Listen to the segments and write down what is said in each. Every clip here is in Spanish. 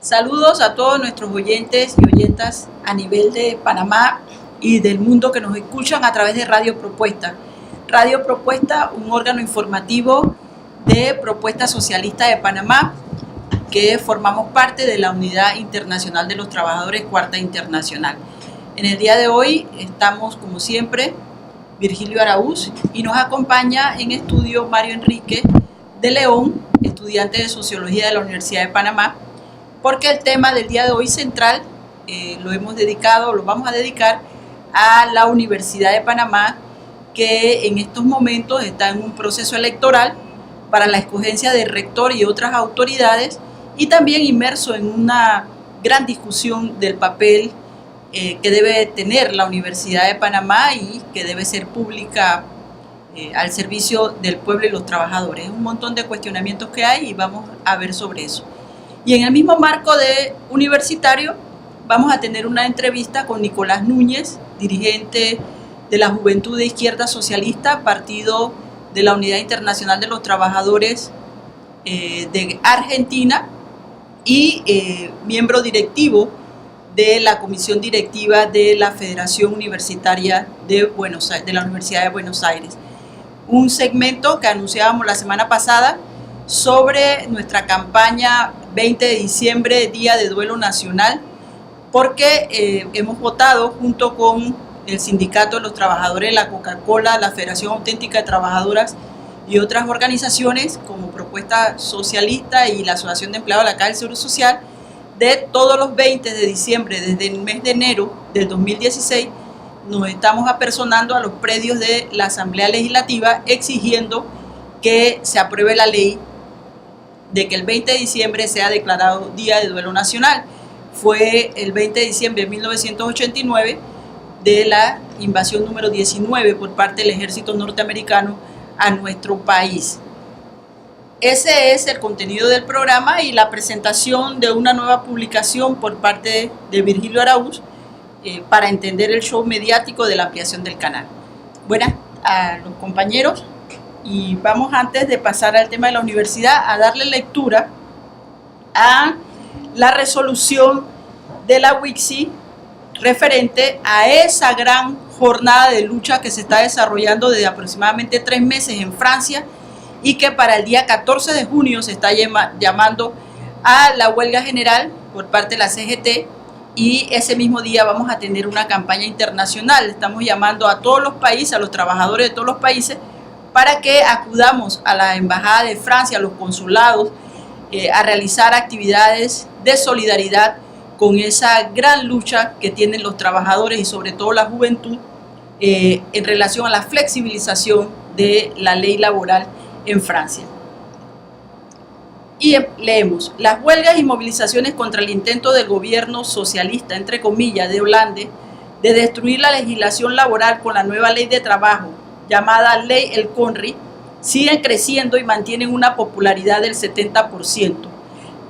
Saludos a todos nuestros oyentes y oyentas a nivel de Panamá y del mundo que nos escuchan a través de Radio Propuesta. Radio Propuesta, un órgano informativo de Propuesta Socialista de Panamá, que formamos parte de la Unidad Internacional de los Trabajadores, Cuarta Internacional. En el día de hoy estamos, como siempre, Virgilio Araúz, y nos acompaña en estudio Mario Enrique de León, estudiante de Sociología de la Universidad de Panamá, porque el tema del día de hoy central lo vamos a dedicar a la Universidad de Panamá, que en estos momentos está en un proceso electoral para la escogencia de rector y otras autoridades, y también inmerso en una gran discusión del papel que debe tener la Universidad de Panamá y que debe ser pública al servicio del pueblo y los trabajadores. Es un montón de cuestionamientos que hay y vamos a ver sobre eso. Y en el mismo marco de universitario vamos a tener una entrevista con Nicolás Núñez, dirigente de la Juventud de Izquierda Socialista, partido de la Unidad Internacional de los Trabajadores de Argentina, y miembro directivo de la Comisión Directiva de la Federación Universitaria de la Universidad de Buenos Aires. Un segmento que anunciábamos la semana pasada sobre nuestra campaña 20 de diciembre, Día de Duelo Nacional, porque hemos votado junto con el Sindicato de los Trabajadores de la Coca-Cola, la Federación Auténtica de Trabajadoras y otras organizaciones como Propuesta Socialista y la Asociación de Empleados de la Caja del Seguro Social, de todos los 20 de diciembre, desde el mes de enero del 2016, nos estamos apersonando a los predios de la Asamblea Legislativa exigiendo que se apruebe la ley de que el 20 de diciembre sea declarado Día de Duelo Nacional. Fue el 20 de diciembre de 1989 de la invasión número 19 por parte del ejército norteamericano a nuestro país. Ese es el contenido del programa y la presentación de una nueva publicación por parte de Virgilio Araúz para entender el show mediático de la ampliación del canal. Buenas a los compañeros, y vamos, antes de pasar al tema de la universidad, a darle lectura a la resolución de la WICSI referente a esa gran jornada de lucha que se está desarrollando desde aproximadamente 3 meses en Francia, y que para el día 14 de junio se está llamando a la huelga general por parte de la CGT, y ese mismo día vamos a tener una campaña internacional. Estamos llamando a todos los países, a los trabajadores de todos los países, para que acudamos a la Embajada de Francia, a los consulados, a realizar actividades de solidaridad con esa gran lucha que tienen los trabajadores y sobre todo la juventud en relación a la flexibilización de la ley laboral en Francia. Y leemos: las huelgas y movilizaciones contra el intento del gobierno socialista, entre comillas, de Hollande, de destruir la legislación laboral con la nueva ley de trabajo, llamada Ley El Khomri, siguen creciendo y mantienen una popularidad del 70%.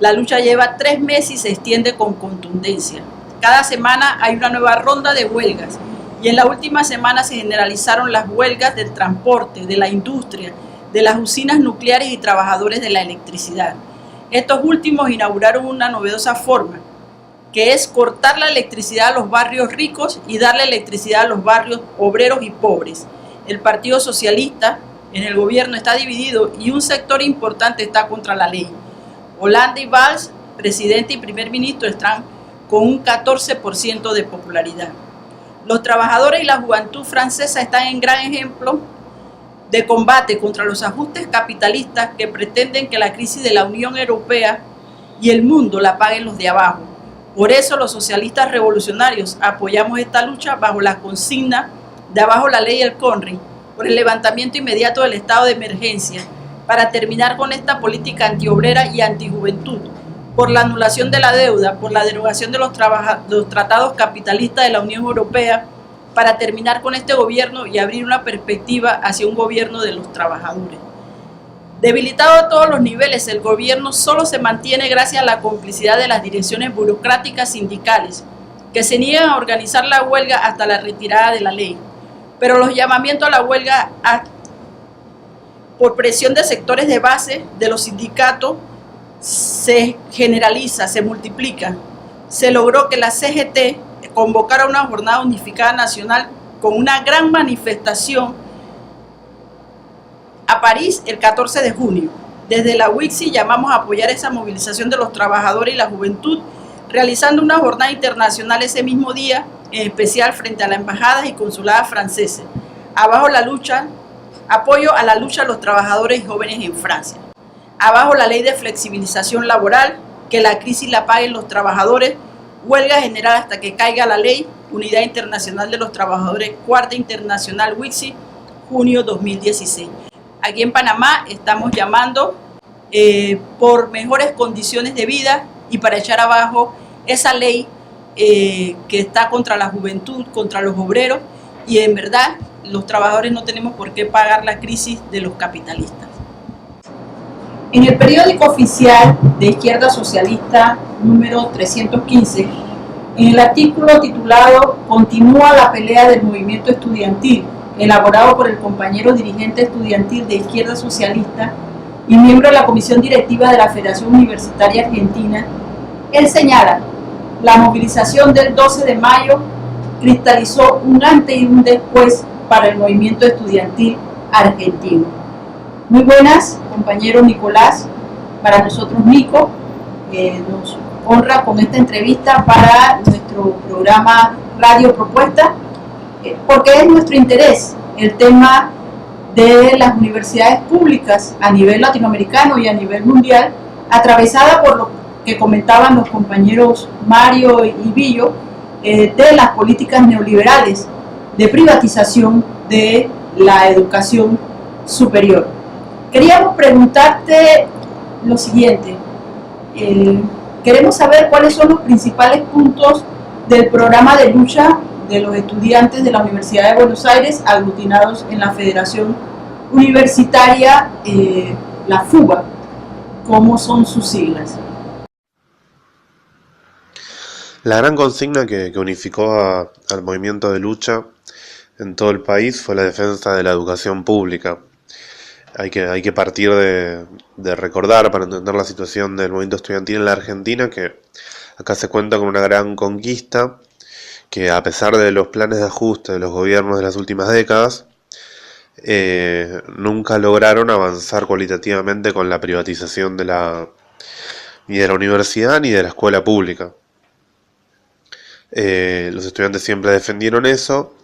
La lucha lleva 3 meses y se extiende con contundencia. Cada semana hay una nueva ronda de huelgas, y en la última semana se generalizaron las huelgas del transporte, de la industria, de las usinas nucleares y trabajadores de la electricidad. Estos últimos inauguraron una novedosa forma, que es cortar la electricidad a los barrios ricos y darle electricidad a los barrios obreros y pobres. El Partido Socialista en el gobierno está dividido y un sector importante está contra la ley. Hollande y Valls, presidente y primer ministro, están con un 14% de popularidad. Los trabajadores y la juventud francesa están en gran ejemplo de combate contra los ajustes capitalistas que pretenden que la crisis de la Unión Europea y el mundo la paguen los de abajo. Por eso los socialistas revolucionarios apoyamos esta lucha bajo la consigna de abajo la ley El Khomri, por el levantamiento inmediato del estado de emergencia, para terminar con esta política antiobrera y antijuventud, por la anulación de la deuda, por la derogación de los tratados capitalistas de la Unión Europea, para terminar con este gobierno y abrir una perspectiva hacia un gobierno de los trabajadores. Debilitado a todos los niveles, el gobierno solo se mantiene gracias a la complicidad de las direcciones burocráticas sindicales, que se niegan a organizar la huelga hasta la retirada de la ley. Pero los llamamientos a la huelga por presión de sectores de base de los sindicatos se generaliza, se multiplica. Se logró que la CGT convocara una jornada unificada nacional con una gran manifestación a París el 14 de junio. Desde la UICSI llamamos a apoyar esa movilización de los trabajadores y la juventud, realizando una jornada internacional ese mismo día, en especial frente a las embajadas y consuladas franceses. Abajo la lucha, apoyo a la lucha de los trabajadores y jóvenes en Francia. Abajo la ley de flexibilización laboral, que la crisis la paguen los trabajadores, huelga general hasta que caiga la ley, Unidad Internacional de los Trabajadores, Cuarta Internacional WICSI, junio 2016. Aquí en Panamá estamos llamando por mejores condiciones de vida y para echar abajo esa ley que está contra la juventud, contra los obreros, y en verdad los trabajadores no tenemos por qué pagar la crisis de los capitalistas. En el periódico oficial de Izquierda Socialista número 315, en el artículo titulado "Continúa la pelea del movimiento estudiantil", elaborado por el compañero dirigente estudiantil de Izquierda Socialista y miembro de la comisión directiva de la Federación Universitaria Argentina, él señala: la movilización del 12 de mayo cristalizó un antes y un después para el movimiento estudiantil argentino. Muy buenas, compañero Nicolás. Para nosotros, Nico, nos honra con esta entrevista para nuestro programa Radio Propuesta, porque es nuestro interés el tema de las universidades públicas a nivel latinoamericano y a nivel mundial, atravesada por lo que comentaban los compañeros Mario y Billo, de las políticas neoliberales de privatización de la educación superior. Queríamos preguntarte lo siguiente. Queremos saber cuáles son los principales puntos del programa de lucha de los estudiantes de la Universidad de Buenos Aires aglutinados en la Federación Universitaria, la FUBA. ¿Cómo son sus siglas? La gran consigna que unificó al movimiento de lucha en todo el país fue la defensa de la educación pública. Hay que partir de recordar, para entender la situación del movimiento estudiantil en la Argentina, que acá se cuenta con una gran conquista, que a pesar de los planes de ajuste de los gobiernos de las últimas décadas, nunca lograron avanzar cualitativamente con la privatización ni de la universidad ni de la escuela pública. Los estudiantes siempre defendieron eso,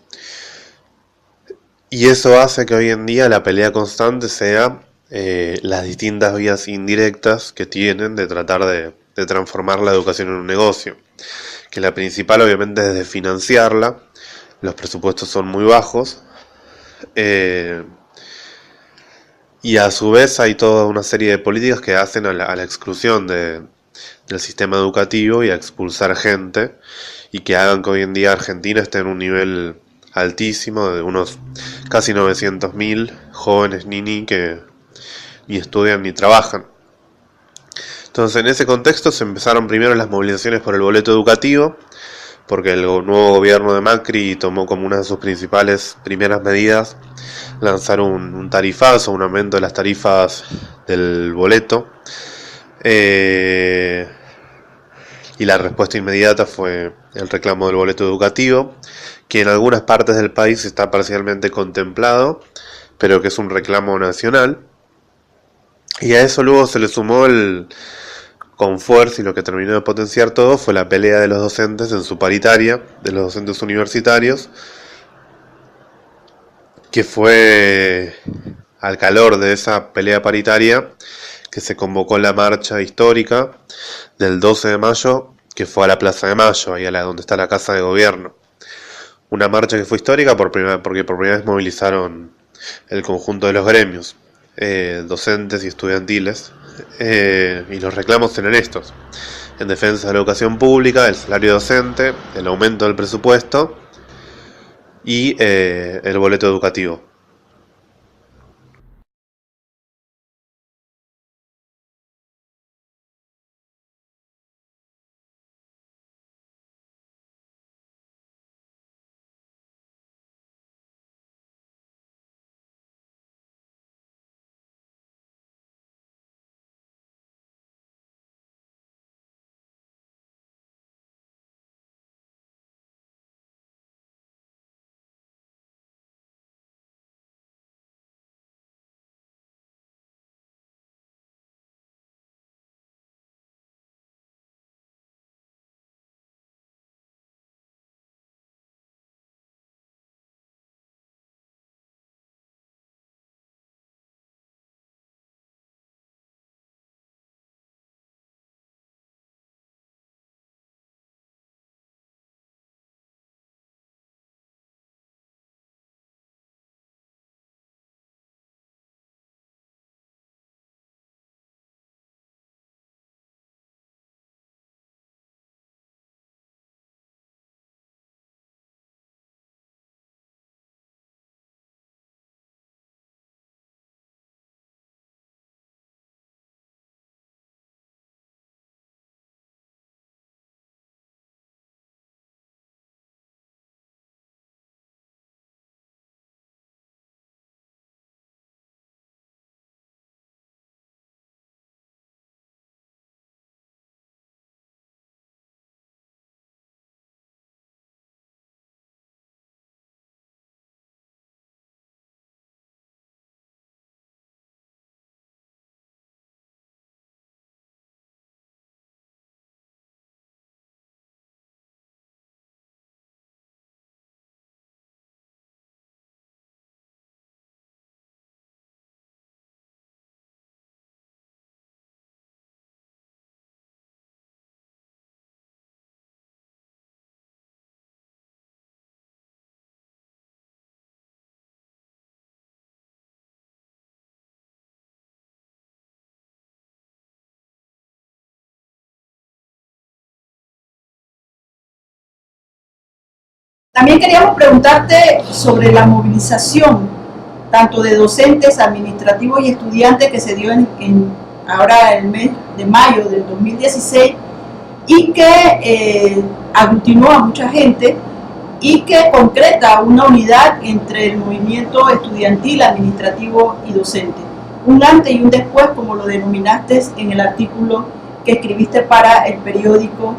y eso hace que hoy en día la pelea constante sea las distintas vías indirectas que tienen de tratar de transformar la educación en un negocio. Que la principal obviamente es de financiarla, los presupuestos son muy bajos, y a su vez hay toda una serie de políticas que hacen a la exclusión del sistema educativo y a expulsar gente, y que hagan que hoy en día Argentina esté en un nivel altísimo de unos casi 900.000 jóvenes niños que ni estudian ni trabajan. Entonces, en ese contexto se empezaron primero las movilizaciones por el boleto educativo, porque el nuevo gobierno de Macri tomó como una de sus primeras medidas lanzar un tarifazo, un aumento de las tarifas del boleto. Y la respuesta inmediata fue el reclamo del boleto educativo, que en algunas partes del país está parcialmente contemplado, pero que es un reclamo nacional. Y a eso luego se le sumó con fuerza, y lo que terminó de potenciar todo fue la pelea de los docentes en su paritaria, de los docentes universitarios, que fue al calor de esa pelea paritaria que se convocó la marcha histórica del 12 de mayo, que fue a la Plaza de Mayo, ahí donde está la Casa de Gobierno. Una marcha que fue histórica porque por primera vez movilizaron el conjunto de los gremios, docentes y estudiantiles, y los reclamos eran estos: en defensa de la educación pública, del salario docente, el aumento del presupuesto y el boleto educativo. También queríamos preguntarte sobre la movilización, tanto de docentes, administrativos y estudiantes que se dio ahora el mes de mayo del 2016 y que aglutinó a mucha gente y que concreta una unidad entre el movimiento estudiantil, administrativo y docente. Un antes y un después, como lo denominaste en el artículo que escribiste para el periódico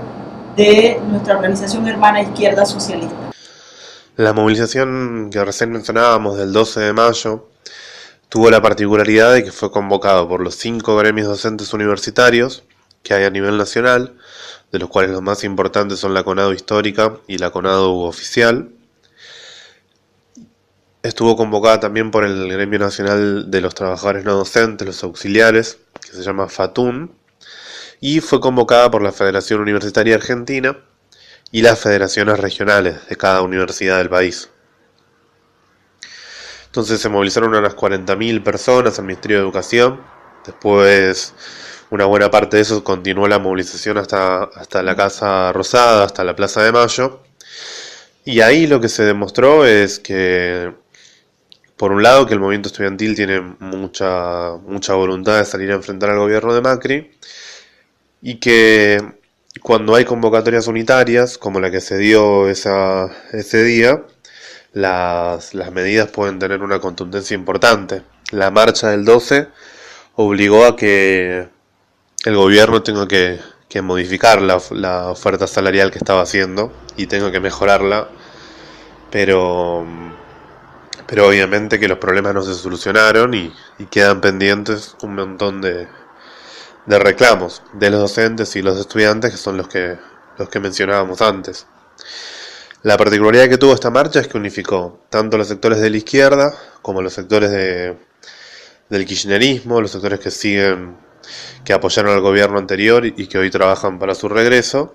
de nuestra organización hermana Izquierda Socialista. La movilización que recién mencionábamos del 12 de mayo tuvo la particularidad de que fue convocado por los 5 gremios docentes universitarios que hay a nivel nacional, de los cuales los más importantes son la CONADU histórica y la CONADU oficial. Estuvo convocada también por el Gremio Nacional de los Trabajadores No Docentes, los auxiliares, que se llama FATUN, y fue convocada por la Federación Universitaria Argentina y las federaciones regionales de cada universidad del país. Entonces se movilizaron unas 40.000 personas al Ministerio de Educación. Después una buena parte de eso continuó la movilización hasta la Casa Rosada, hasta la Plaza de Mayo. Y ahí lo que se demostró es que, por un lado, que el movimiento estudiantil tiene mucha voluntad de salir a enfrentar al gobierno de Macri, y que cuando hay convocatorias unitarias, como la que se dio ese día, las medidas pueden tener una contundencia importante. La marcha del 12 obligó a que el gobierno tenga que modificar la oferta salarial que estaba haciendo y tenga que mejorarla, pero, pero obviamente que los problemas no se solucionaron y quedan pendientes un montón de reclamos de los docentes y los estudiantes, que son los que mencionábamos antes. La particularidad que tuvo esta marcha es que unificó tanto los sectores de la izquierda como los sectores del kirchnerismo, los sectores que apoyaron al gobierno anterior y que hoy trabajan para su regreso,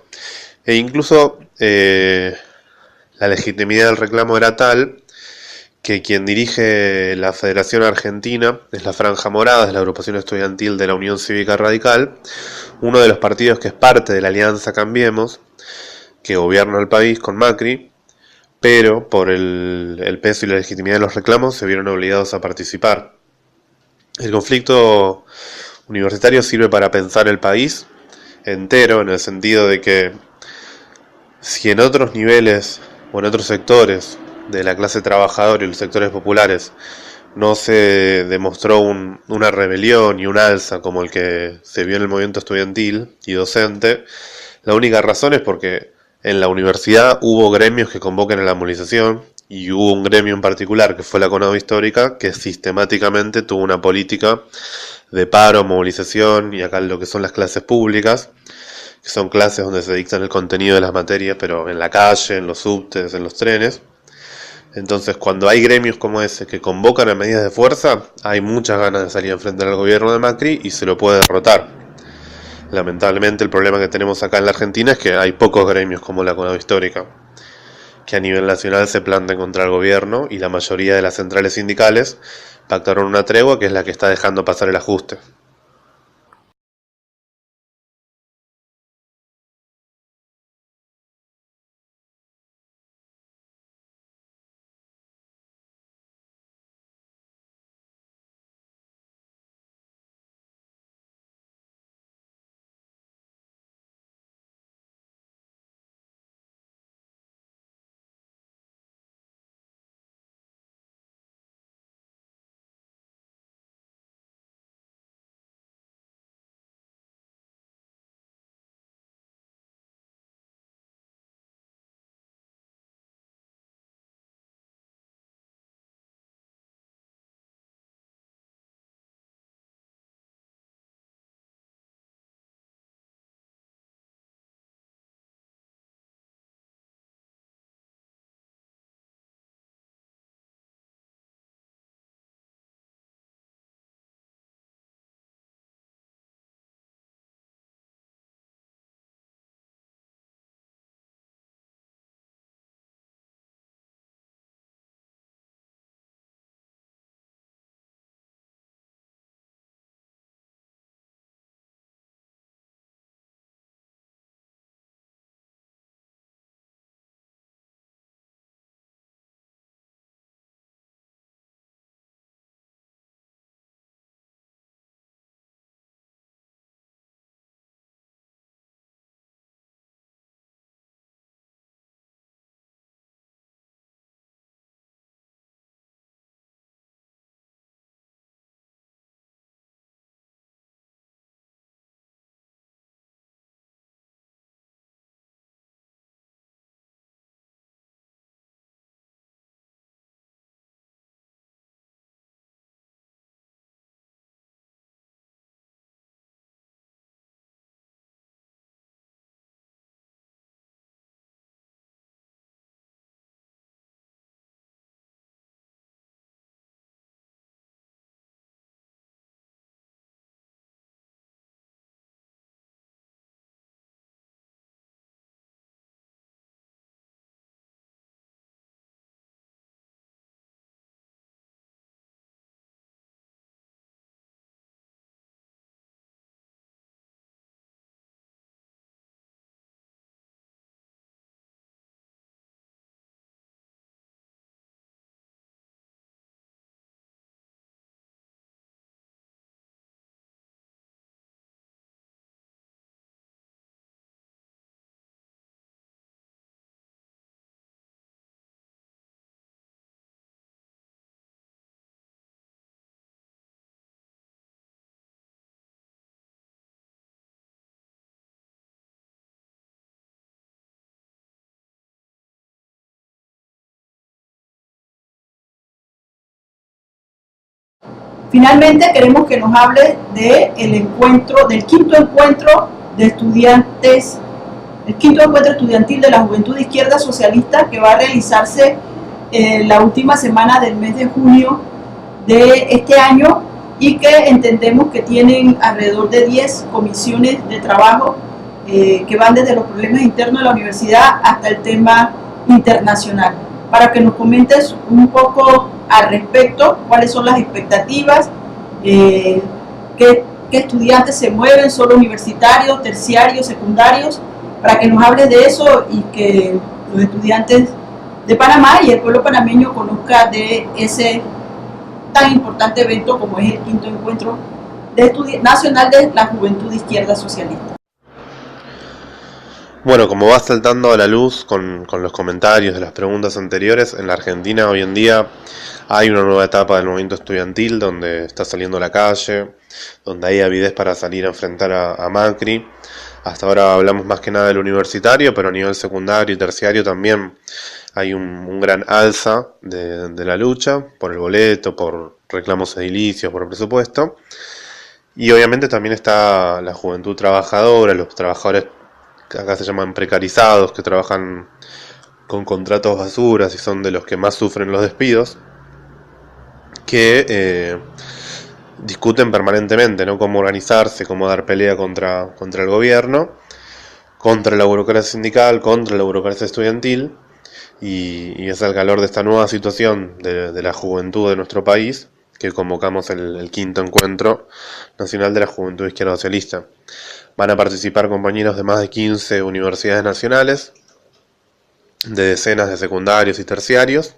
e incluso la legitimidad del reclamo era tal que quien dirige la Federación Argentina es la Franja Morada, es la agrupación estudiantil de la Unión Cívica Radical, uno de los partidos que es parte de la Alianza Cambiemos, que gobierna el país con Macri, pero por el peso y la legitimidad de los reclamos se vieron obligados a participar. El conflicto universitario sirve para pensar el país entero, en el sentido de que si en otros niveles o en otros sectores de la clase trabajadora y los sectores populares no se demostró una rebelión y un alza como el que se vio en el movimiento estudiantil y docente, la única razón es porque en la universidad hubo gremios que convocan a la movilización, y hubo un gremio en particular, que fue la CONADU histórica, que sistemáticamente tuvo una política de paro, movilización, y acá lo que son las clases públicas, que son clases donde se dictan el contenido de las materias, pero en la calle, en los subtes, en los trenes. Entonces, cuando hay gremios como ese que convocan a medidas de fuerza, hay muchas ganas de salir a enfrentar al gobierno de Macri y se lo puede derrotar. Lamentablemente el problema que tenemos acá en la Argentina es que hay pocos gremios como la CONADU histórica que a nivel nacional se planten contra el gobierno, y la mayoría de las centrales sindicales pactaron una tregua que es la que está dejando pasar el ajuste. Finalmente queremos que nos hable del quinto encuentro de estudiantes, el quinto encuentro estudiantil de la Juventud de Izquierda Socialista, que va a realizarse la última semana del mes de junio de este año, y que entendemos que tienen alrededor de 10 comisiones de trabajo que van desde los problemas internos de la universidad hasta el tema internacional. Para que nos comentes un poco al respecto, cuáles son las expectativas, qué estudiantes se mueven, solo universitarios, terciarios, secundarios, para que nos hables de eso y que los estudiantes de Panamá y el pueblo panameño conozca de ese tan importante evento como es el quinto encuentro nacional de la Juventud de Izquierda Socialista. Bueno, como va saltando a la luz con los comentarios de las preguntas anteriores, en la Argentina hoy en día hay una nueva etapa del movimiento estudiantil donde está saliendo a la calle, donde hay avidez para salir a enfrentar a Macri. Hasta ahora hablamos más que nada del universitario, pero a nivel secundario y terciario también hay un gran alza de la lucha por el boleto, por reclamos edilicios, por presupuesto. Y obviamente también está la juventud trabajadora, los trabajadores que acá se llaman precarizados, que trabajan con contratos basuras y son de los que más sufren los despidos, que discuten permanentemente, ¿no?, cómo organizarse, cómo dar pelea contra el gobierno, contra la burocracia sindical, contra la burocracia estudiantil, y es al calor de esta nueva situación de la juventud de nuestro país que convocamos el quinto encuentro nacional de la Juventud de Izquierda Socialista. Van a participar compañeros de más de 15 universidades nacionales, de decenas de secundarios y terciarios,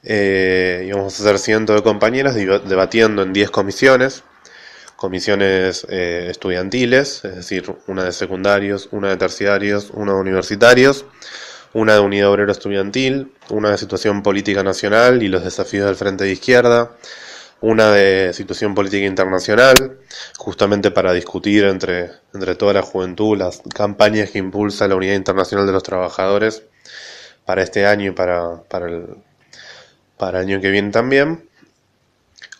y vamos a hacer cientos de compañeros debatiendo en 10 comisiones estudiantiles, es decir, una de secundarios, una de terciarios, una de universitarios, una de unidad obrera estudiantil, una de situación política nacional y los desafíos del Frente de Izquierda, una de situación política internacional, justamente para discutir entre toda la juventud las campañas que impulsa la Unidad Internacional de los Trabajadores para este año y para el año que viene también.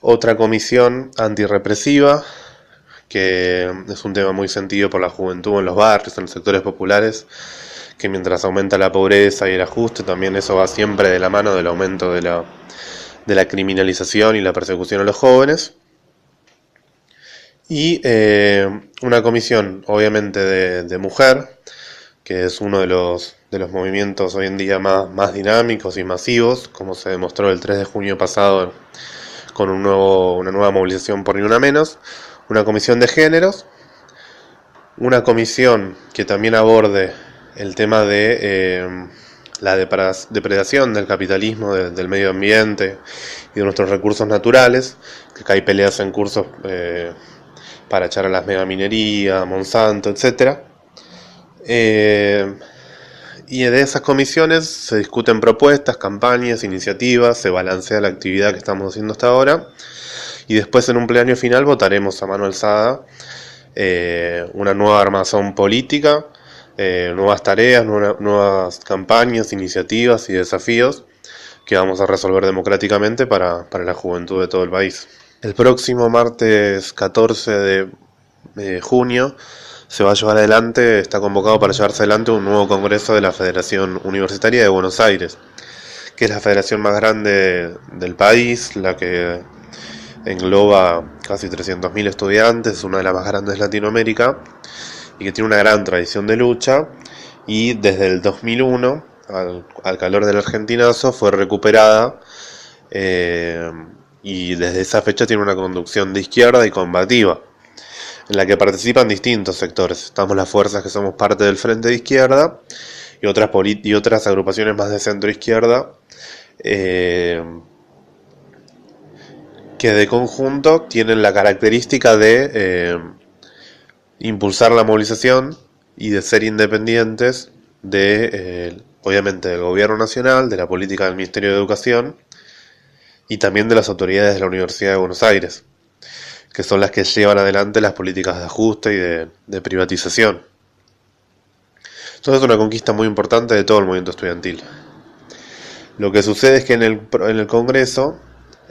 Otra comisión antirrepresiva, que es un tema muy sentido por la juventud en los barrios, en los sectores populares, que mientras aumenta la pobreza y el ajuste, también eso va siempre de la mano del aumento de la criminalización y la persecución a los jóvenes. Y una comisión, obviamente, de mujer, que es uno de los movimientos hoy en día más dinámicos y masivos, como se demostró el 3 de junio pasado con una nueva movilización por Ni Una Menos. Una comisión de géneros, una comisión que también aborde el tema de la depredación del capitalismo, del medio ambiente y de nuestros recursos naturales, que acá hay peleas en curso para echar a las megaminerías, Monsanto, etc. Y de esas comisiones se discuten propuestas, campañas, iniciativas, se balancea la actividad que estamos haciendo hasta ahora, y después en un plenario final votaremos a mano alzada una nueva armazón política, nuevas tareas, nuevas campañas, iniciativas y desafíos que vamos a resolver democráticamente para la juventud de todo el país. El próximo martes 14 de junio se va a llevar adelante, está convocado para llevarse adelante un nuevo congreso de la Federación Universitaria de Buenos Aires, que es la federación más grande del país, la que engloba casi 300.000 estudiantes, es una de las más grandes de Latinoamérica y que tiene una gran tradición de lucha, y desde el 2001, al calor del argentinazo, fue recuperada y desde esa fecha tiene una conducción de izquierda y combativa, en la que participan distintos sectores. Estamos las fuerzas que somos parte del Frente de Izquierda y otras agrupaciones más de centro-izquierda, que de conjunto tienen la característica de impulsar la movilización y de ser independientes obviamente del gobierno nacional, de la política del Ministerio de Educación y también de las autoridades de la Universidad de Buenos Aires, que son las que llevan adelante las políticas de ajuste y de privatización. Entonces es una conquista muy importante de todo el movimiento estudiantil. Lo que sucede es que en el Congreso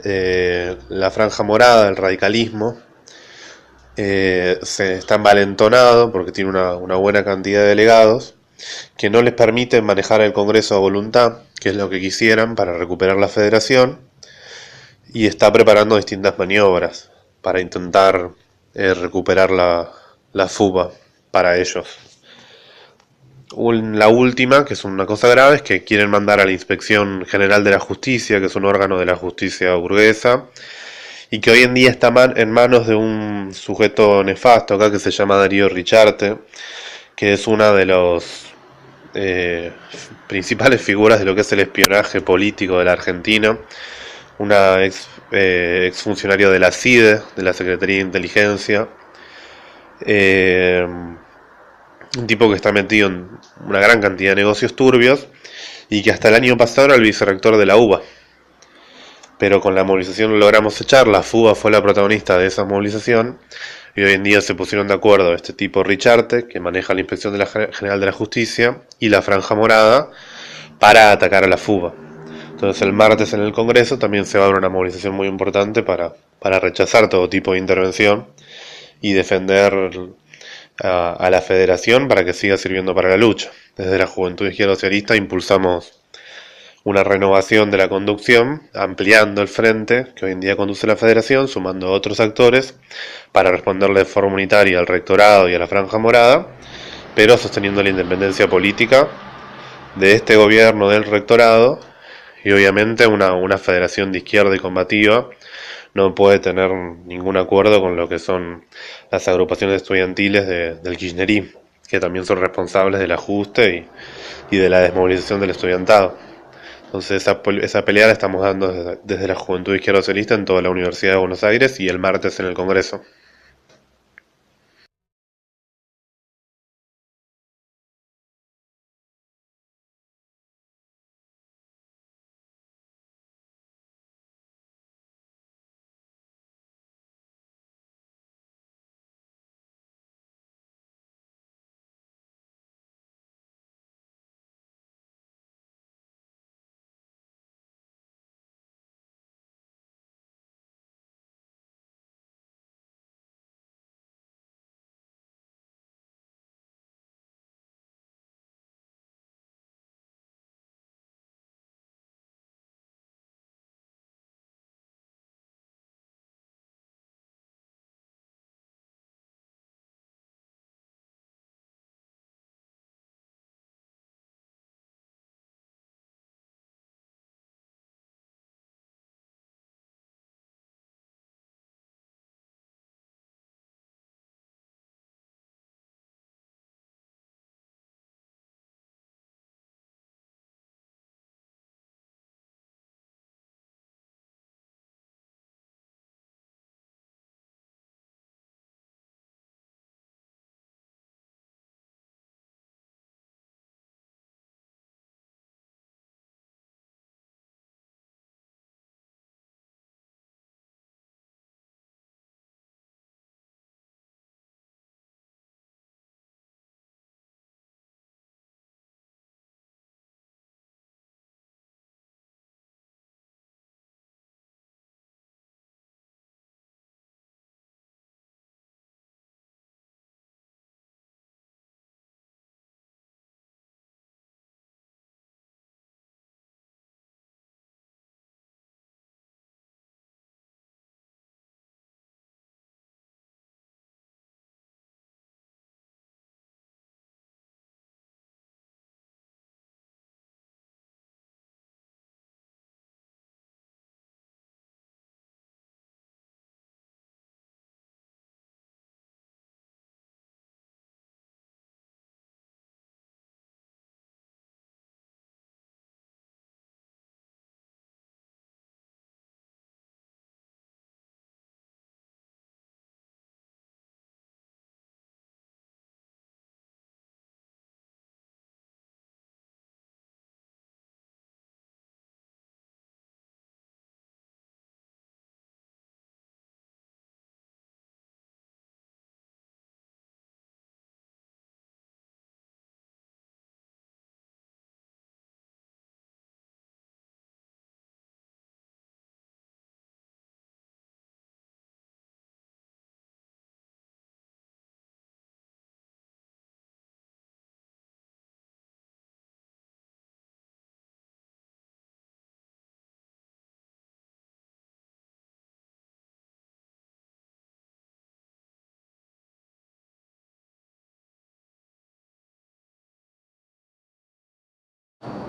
la franja morada, el radicalismo, se está envalentonado porque tiene una buena cantidad de delegados que no les permiten manejar el Congreso a voluntad, que es lo que quisieran para recuperar la federación, y está preparando distintas maniobras para intentar recuperar la FUBA para ellos. La última, que es una cosa grave, es que quieren mandar a la Inspección General de la Justicia, que es un órgano de la justicia burguesa, y que hoy en día está en manos de un sujeto nefasto acá que se llama Darío Richarte, que es una de los principales figuras de lo que es el espionaje político de la Argentina, una ex funcionario de la CIDE, de la Secretaría de Inteligencia, un tipo que está metido en una gran cantidad de negocios turbios y que hasta el año pasado era el vicerrector de la UBA. Pero con la movilización lo logramos echar, la FUBA fue la protagonista de esa movilización y hoy en día se pusieron de acuerdo este tipo Richarte, que maneja la Inspección de la General de la Justicia, y la Franja Morada para atacar a la FUBA. Entonces el martes en el Congreso también se va a dar una movilización muy importante para rechazar todo tipo de intervención y defender a la federación para que siga sirviendo para la lucha. Desde la Juventud Izquierda Socialista impulsamos una renovación de la conducción, ampliando el frente que hoy en día conduce la federación, sumando a otros actores para responderle de forma unitaria al rectorado y a la franja morada, pero sosteniendo la independencia política de este gobierno del rectorado y obviamente una federación de izquierda y combativa no puede tener ningún acuerdo con lo que son las agrupaciones estudiantiles del kirchnerismo, que también son responsables del ajuste y de la desmovilización del estudiantado. Entonces esa pelea la estamos dando desde la Juventud Izquierda Socialista en toda la Universidad de Buenos Aires y el martes en el Congreso.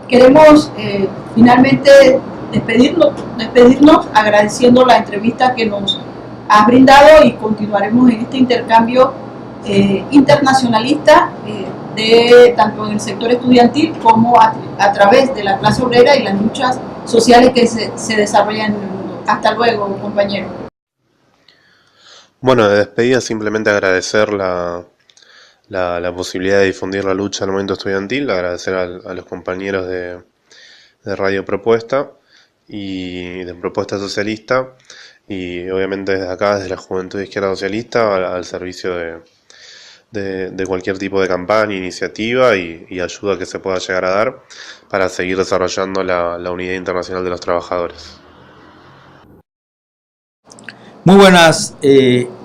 Queremos finalmente despedirnos agradeciendo la entrevista que nos has brindado y continuaremos en este intercambio internacionalista tanto en el sector estudiantil como a través de la clase obrera y las luchas sociales que se desarrollan en el mundo. Hasta luego, compañero. Bueno, de despedida simplemente agradecer la posibilidad de difundir la lucha al movimiento estudiantil, agradecer a los compañeros de Radio Propuesta y de Propuesta Socialista, y obviamente desde acá, desde la Juventud de Izquierda Socialista, al servicio de cualquier tipo de campaña, iniciativa y ayuda que se pueda llegar a dar para seguir desarrollando la unidad internacional de los trabajadores. Muy buenas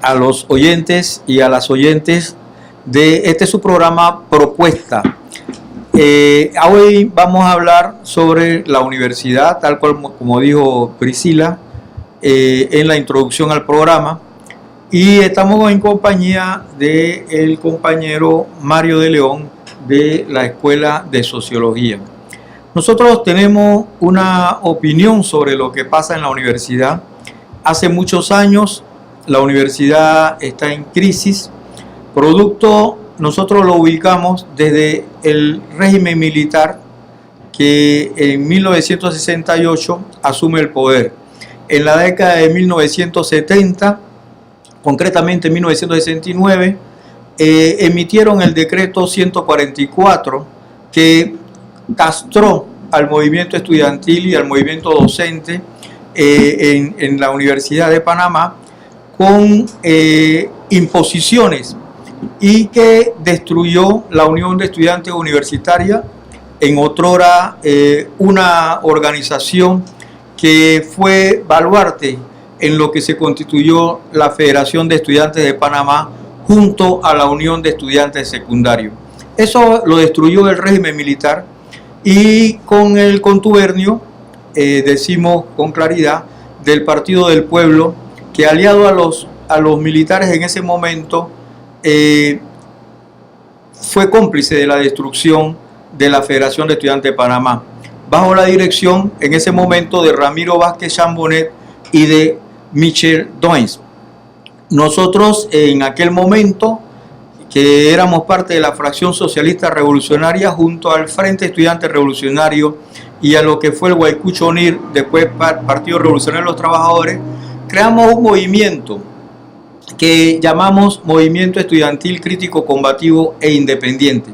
a los oyentes y a las oyentes de este su programa Propuesta. Hoy vamos a hablar sobre la universidad, tal cual como dijo Priscila en la introducción al programa, y estamos en compañía del compañero Mario de León de la Escuela de Sociología. Nosotros tenemos una opinión sobre lo que pasa en la universidad. Hace muchos años la universidad está en crisis, nosotros lo ubicamos desde el régimen militar que en 1968 asume el poder. En la década de 1970, concretamente en 1969, emitieron el decreto 144 que castró al movimiento estudiantil y al movimiento docente en la Universidad de Panamá con imposiciones, y que destruyó la Unión de Estudiantes Universitaria, en otrora una organización que fue baluarte en lo que se constituyó la Federación de Estudiantes de Panamá junto a la Unión de Estudiantes Secundarios. Eso lo destruyó el régimen militar, y con el contubernio, decimos con claridad, del Partido del Pueblo, que aliado a los militares en ese momento, fue cómplice de la destrucción de la Federación de Estudiantes de Panamá, bajo la dirección en ese momento de Ramiro Vázquez Chambonet y de Michel Doens. Nosotros en aquel momento, que éramos parte de la fracción socialista revolucionaria junto al Frente Estudiante Revolucionario y a lo que fue el Guaycucho UNIR, después Partido Revolucionario de los Trabajadores, creamos un movimiento que llamamos Movimiento Estudiantil Crítico, Combativo e Independiente.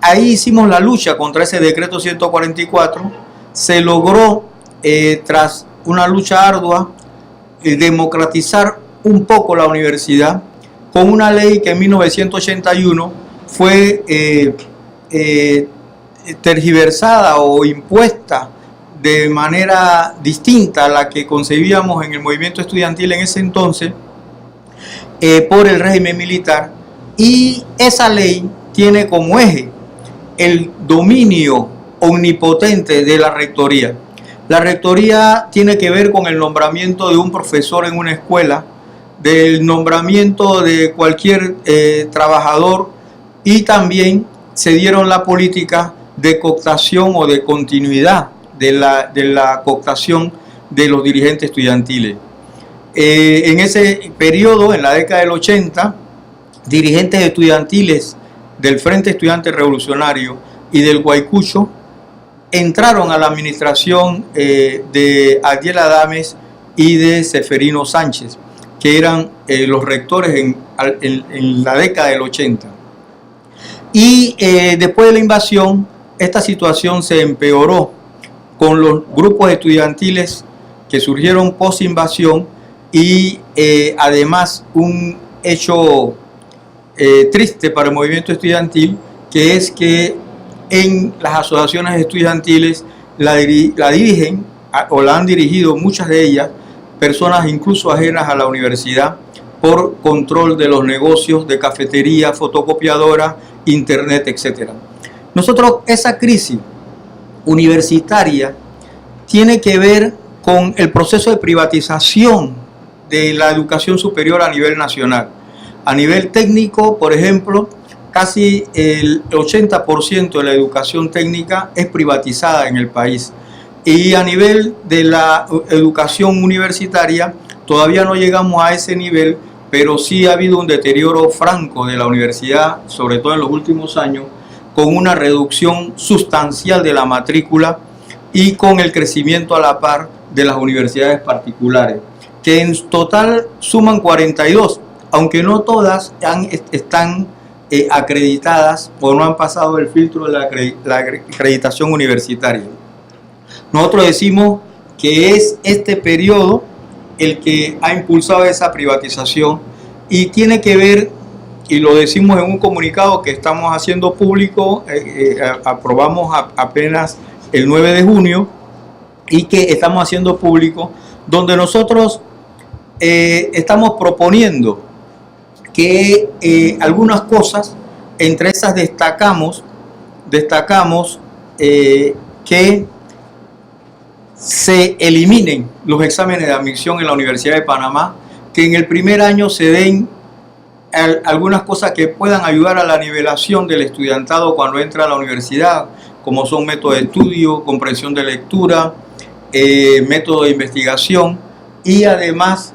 Ahí hicimos la lucha contra ese decreto 144. Se logró, tras una lucha ardua, democratizar un poco la universidad con una ley que en 1981 fue tergiversada o impuesta de manera distinta a la que concebíamos en el movimiento estudiantil en ese entonces, por el régimen militar, y esa ley tiene como eje el dominio omnipotente de la rectoría. La rectoría tiene que ver con el nombramiento de un profesor en una escuela, del nombramiento de cualquier trabajador, y también se dieron la política de cooptación o de continuidad de la cooptación de los dirigentes estudiantiles. En ese periodo, en la década del 80, dirigentes estudiantiles del Frente Estudiante Revolucionario y del Guaycucho entraron a la administración de Adiel Adames y de Seferino Sánchez, que eran los rectores en la década del 80. Y después de la invasión, esta situación se empeoró con los grupos estudiantiles que surgieron post-invasión, y además un hecho triste para el movimiento estudiantil, que es que en las asociaciones estudiantiles la dirigen o la han dirigido muchas de ellas personas incluso ajenas a la universidad, por control de los negocios de cafetería, fotocopiadora, internet, etc. Nosotros, esa crisis universitaria tiene que ver con el proceso de privatización de la educación superior a nivel nacional. A nivel técnico, por ejemplo, casi el 80% de la educación técnica es privatizada en el país. Y a nivel de la educación universitaria, todavía no llegamos a ese nivel, pero sí ha habido un deterioro franco de la universidad, sobre todo en los últimos años, con una reducción sustancial de la matrícula y con el crecimiento a la par de las universidades particulares, que en total suman 42, aunque no todas están acreditadas o no han pasado el filtro de la acreditación universitaria. Nosotros decimos que es este periodo el que ha impulsado esa privatización y tiene que ver, y lo decimos en un comunicado que estamos haciendo público, aprobamos apenas el 9 de junio y que estamos haciendo público, donde nosotros estamos proponiendo que algunas cosas, entre esas destacamos que se eliminen los exámenes de admisión en la Universidad de Panamá, que en el primer año se den algunas cosas que puedan ayudar a la nivelación del estudiantado cuando entra a la universidad, como son métodos de estudio, comprensión de lectura, método de investigación, y además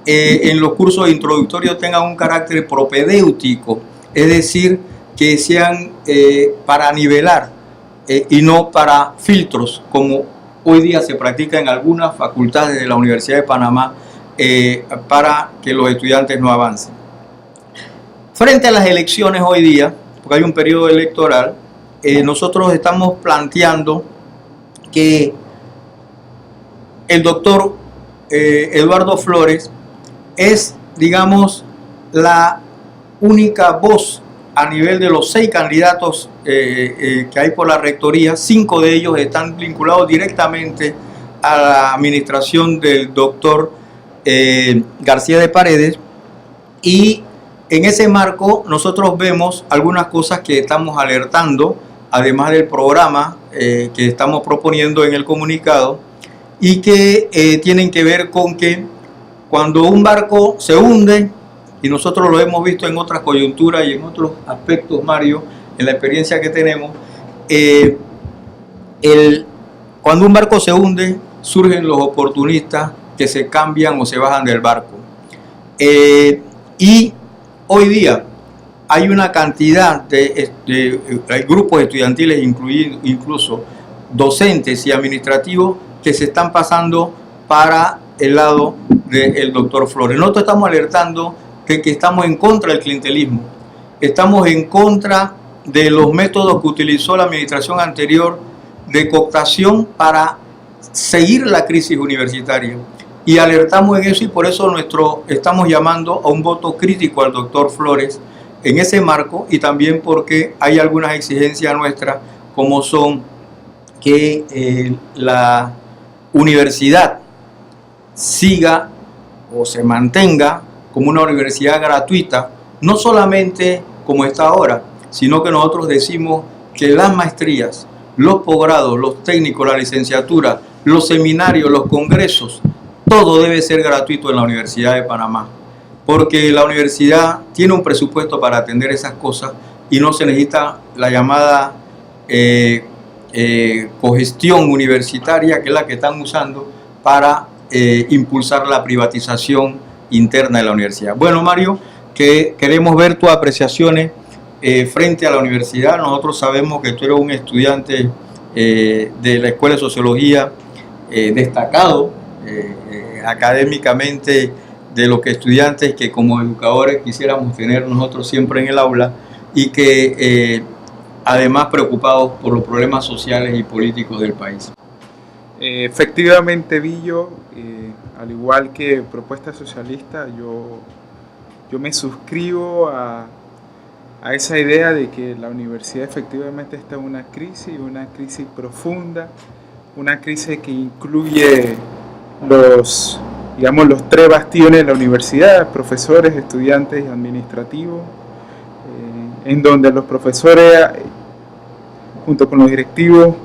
en los cursos introductorios tengan un carácter propedéutico, es decir, que sean para nivelar y no para filtros, como hoy día se practica en algunas facultades de la Universidad de Panamá para que los estudiantes no avancen. Frente a las elecciones hoy día, porque hay un periodo electoral, nosotros estamos planteando que el doctor Eduardo Flores es, digamos, la única voz a nivel de los 6 candidatos que hay por la rectoría. 5 de ellos están vinculados directamente a la administración del doctor García de Paredes, y en ese marco nosotros vemos algunas cosas que estamos alertando, además del programa que estamos proponiendo en el comunicado, y que tienen que ver con que cuando un barco se hunde, y nosotros lo hemos visto en otras coyunturas y en otros aspectos, Mario, en la experiencia que tenemos, cuando un barco se hunde, surgen los oportunistas que se cambian o se bajan del barco. Y hoy día hay una cantidad hay grupos estudiantiles, incluso docentes y administrativos, que se están pasando para el lado del doctor Flores. Nosotros estamos alertando de que estamos en contra del clientelismo, estamos en contra de los métodos que utilizó la administración anterior de cooptación para seguir la crisis universitaria, y alertamos en eso, y por eso estamos llamando a un voto crítico al doctor Flores en ese marco, y también porque hay algunas exigencias nuestras, como son que la universidad siga o se mantenga como una universidad gratuita, no solamente como está ahora, sino que nosotros decimos que las maestrías, los posgrados, los técnicos, la licenciatura, los seminarios, los congresos, todo debe ser gratuito en la Universidad de Panamá, porque la universidad tiene un presupuesto para atender esas cosas y no se necesita la llamada cogestión universitaria, que es la que están usando para impulsar la privatización interna de la universidad. Bueno, Mario, que queremos ver tus apreciaciones frente a la universidad. Nosotros sabemos que tú eres un estudiante de la Escuela de Sociología destacado académicamente, de los que estudiantes que como educadores quisiéramos tener nosotros siempre en el aula, y que además preocupados por los problemas sociales y políticos del país. Efectivamente, Billo, al igual que Propuesta Socialista, yo me suscribo a esa idea de que la universidad efectivamente está en una crisis profunda, una crisis que incluye los 3 bastiones de la universidad: profesores, estudiantes y administrativos, en donde los profesores, junto con los directivos,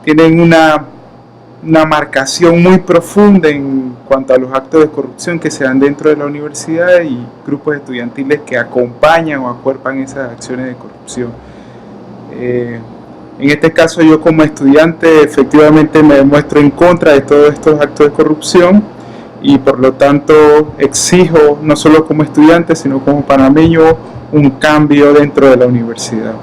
tienen una marcación muy profunda en cuanto a los actos de corrupción que se dan dentro de la universidad y grupos estudiantiles que acompañan o acuerpan esas acciones de corrupción. En este caso, yo como estudiante efectivamente me demuestro en contra de todos estos actos de corrupción y por lo tanto exijo, no solo como estudiante, sino como panameño, un cambio dentro de la universidad.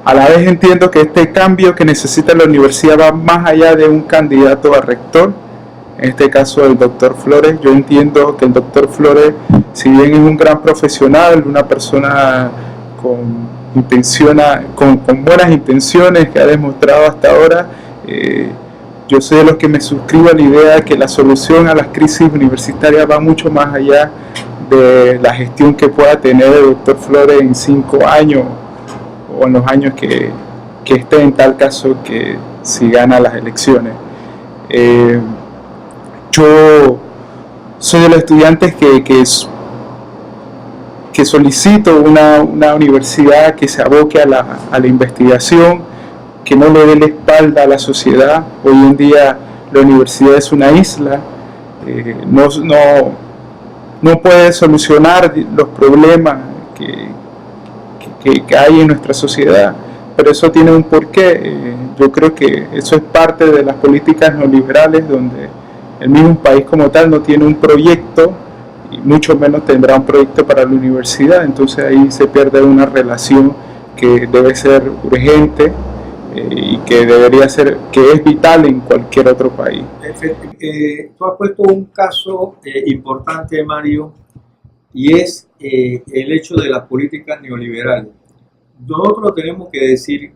A la vez entiendo que este cambio que necesita la universidad va más allá de un candidato a rector, en este caso el doctor Flores. Yo entiendo que el doctor Flores, si bien es un gran profesional, una persona con buenas intenciones que ha demostrado hasta ahora, yo soy de los que me suscribo a la idea de que la solución a las crisis universitarias va mucho más allá de la gestión que pueda tener el doctor Flores en 5 años o en los años que esté, en tal caso que si gana las elecciones. Yo soy de los estudiantes que solicito una universidad que se aboque a la investigación, que no le dé la espalda a la sociedad. Hoy en día la universidad es una isla, no puede solucionar los problemas que hay en nuestra sociedad, pero eso tiene un porqué. Yo creo que eso es parte de las políticas neoliberales, donde el mismo país como tal no tiene un proyecto y mucho menos tendrá un proyecto para la universidad. Entonces ahí se pierde una relación que debe ser urgente y que debería ser, que es vital en cualquier otro país. Tú has puesto un caso importante, Mario, y es el hecho de las políticas neoliberales. Nosotros tenemos que decir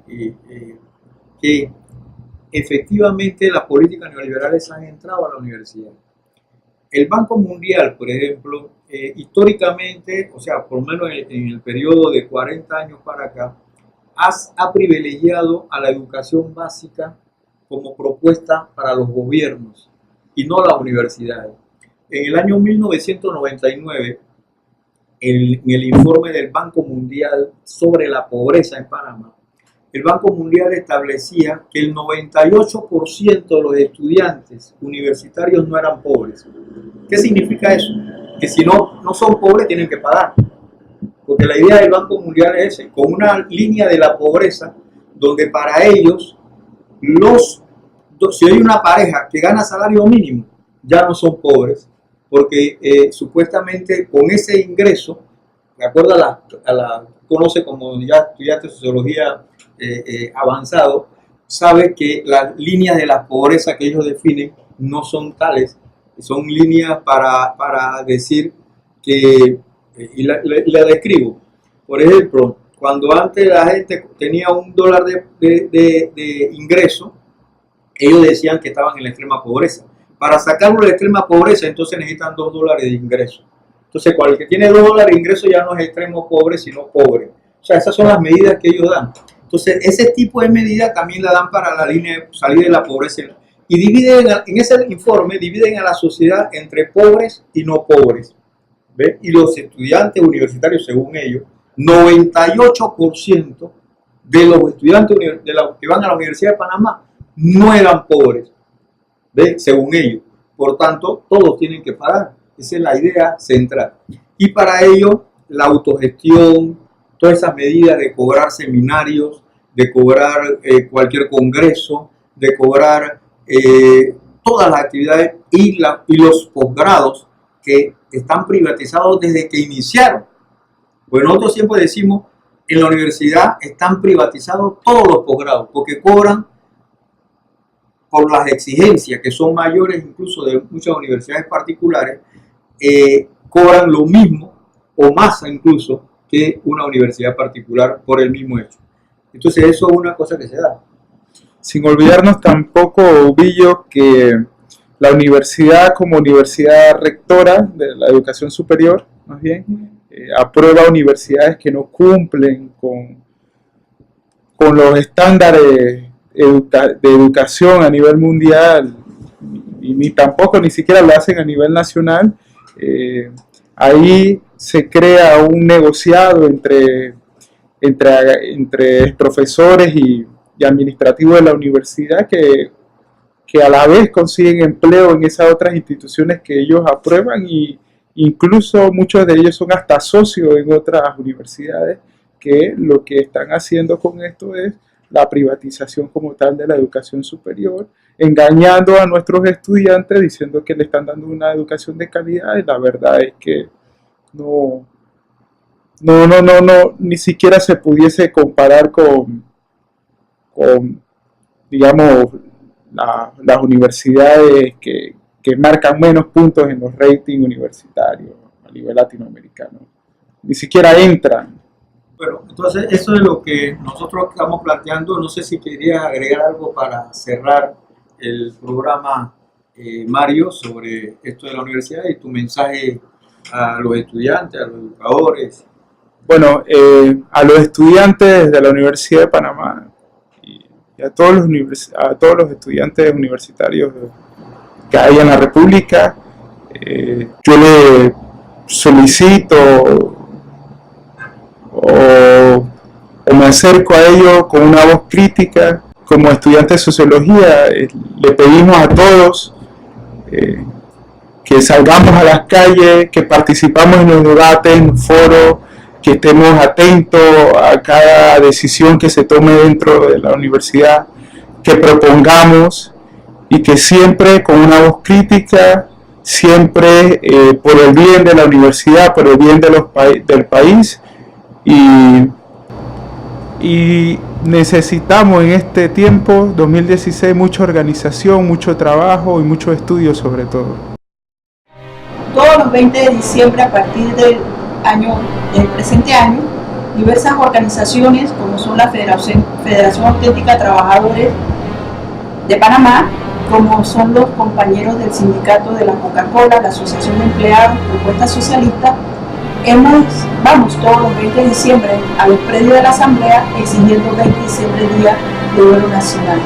que efectivamente las políticas neoliberales han entrado a la universidad. El Banco Mundial, por ejemplo, históricamente, o sea, por lo menos en el periodo de 40 años para acá, ha privilegiado a la educación básica como propuesta para los gobiernos y no las universidades. En el año 1999, en el informe del Banco Mundial sobre la pobreza en Panamá, el Banco Mundial establecía que el 98% de los estudiantes universitarios no eran pobres. ¿Qué significa eso? Que si no son pobres tienen que pagar. Porque la idea del Banco Mundial es ese, con una línea de la pobreza donde para ellos, si hay una pareja que gana salario mínimo, ya no son pobres, porque supuestamente con ese ingreso, de acuerdo conoce como ya estudiante de sociología avanzado, sabe que las líneas de la pobreza que ellos definen no son tales, son líneas para decir que, y la describo. Por ejemplo, cuando antes la gente tenía $1 de ingreso, ellos decían que estaban en la extrema pobreza. Para sacarlo de la extrema pobreza, entonces necesitan $2 de ingreso. Entonces, cual que tiene $2 de ingreso ya no es extremo pobre, sino pobre. O sea, esas son las medidas que ellos dan. Entonces, ese tipo de medidas también la dan para la línea de salir de la pobreza. Y dividen, en ese informe, dividen a la sociedad entre pobres y no pobres. ¿Ve? Y los estudiantes universitarios, según ellos, 98% de los estudiantes que van a la Universidad de Panamá no eran pobres, ¿ve? Según ellos. Por tanto, todos tienen que pagar. Esa es la idea central. Y para ello, la autogestión, todas esas medidas de cobrar seminarios, de cobrar cualquier congreso, de cobrar todas las actividades y los posgrados que están privatizados desde que iniciaron. Pues nosotros siempre decimos, en la universidad están privatizados todos los posgrados, porque cobran por las exigencias que son mayores incluso de muchas universidades particulares, cobran lo mismo o más incluso que una universidad particular por el mismo hecho. Entonces eso es una cosa que se da. Sin olvidarnos tampoco, Billo, que la universidad como universidad rectora de la educación superior, más bien, aprueba universidades que no cumplen con los estándares de educación a nivel mundial y ni siquiera lo hacen a nivel nacional. Ahí se crea un negociado entre profesores y administrativos de la universidad que que a la vez consiguen empleo en esas otras instituciones que ellos aprueban, y incluso muchos de ellos son hasta socios en otras universidades, que lo que están haciendo con esto es la privatización como tal de la educación superior, engañando a nuestros estudiantes diciendo que le están dando una educación de calidad, y la verdad es que no, ni siquiera se pudiese comparar con digamos, las universidades que marcan menos puntos en los ratings universitarios a nivel latinoamericano. Ni siquiera entran. Bueno, entonces eso es lo que nosotros estamos planteando. No sé si querías agregar algo para cerrar el programa, Mario, sobre esto de la universidad y tu mensaje a los estudiantes, a los educadores. Bueno, a los estudiantes de la Universidad de Panamá y a todos los estudiantes universitarios que hay en la República, yo le solicito o me acerco a ellos con una voz crítica. Como estudiante de sociología, le pedimos a todos que salgamos a las calles, que participamos en los debates, en los foros, que estemos atentos a cada decisión que se tome dentro de la universidad, que propongamos, y que siempre con una voz crítica, siempre por el bien de la universidad, por el bien del país, y necesitamos en este tiempo, 2016, mucha organización, mucho trabajo y mucho estudio sobre todo. Todos los 20 de diciembre, a partir del presente año, diversas organizaciones como son la Federación Auténtica de Trabajadores de Panamá, como son los compañeros del sindicato de la Coca-Cola, la Asociación de Empleados, Propuesta Socialista, vamos todos los 20 de diciembre a los predios de la Asamblea exigiendo 20 de diciembre día de duelo nacional.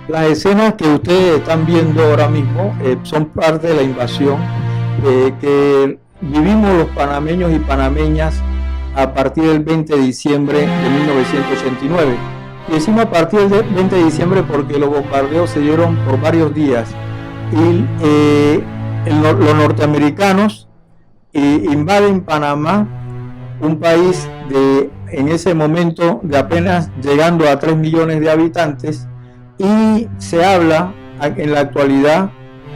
Las escenas que ustedes están viendo ahora mismo son parte de la invasión que vivimos los panameños y panameñas a partir del 20 de diciembre de 1989. Y decimos a partir del 20 de diciembre porque los bombardeos se dieron por varios días. Y los norteamericanos invaden Panamá, un país en ese momento de apenas llegando a 3 millones de habitantes, y se habla en la actualidad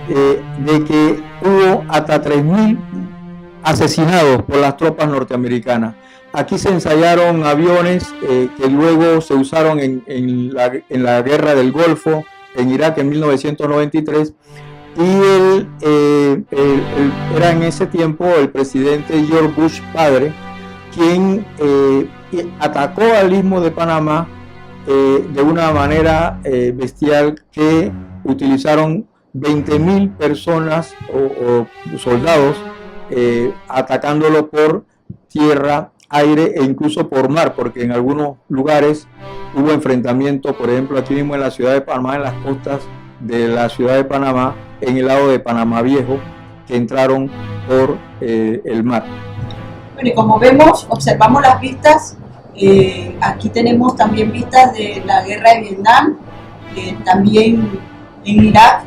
de que hubo hasta 3.000 asesinados por las tropas norteamericanas. Aquí se ensayaron aviones que luego se usaron en la guerra del Golfo, en Irak en 1993, y era en ese tiempo el presidente George Bush padre quien atacó al Istmo de Panamá de una manera bestial, que utilizaron 20.000 personas o soldados atacándolo por tierra, aire e incluso por mar, porque en algunos lugares hubo enfrentamientos, por ejemplo aquí mismo en la ciudad de Panamá, en las costas de la ciudad de Panamá, en el lado de Panamá Viejo, que entraron por el mar. Bueno, y como vemos, observamos las vistas, aquí tenemos también vistas de la guerra de Vietnam, también en Irak,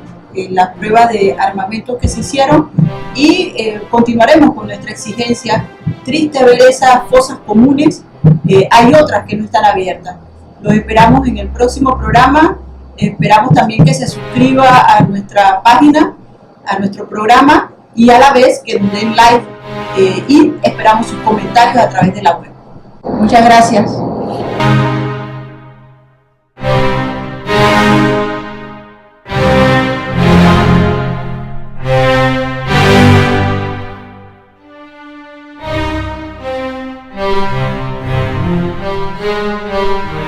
las pruebas de armamento que se hicieron, y continuaremos con nuestra exigencia. Triste ver esas fosas comunes, hay otras que no están abiertas. Los esperamos en el próximo programa. Esperamos también que se suscriba a nuestra página, a nuestro programa, y a la vez que den like, y esperamos sus comentarios a través de la web. Muchas gracias. Thank you.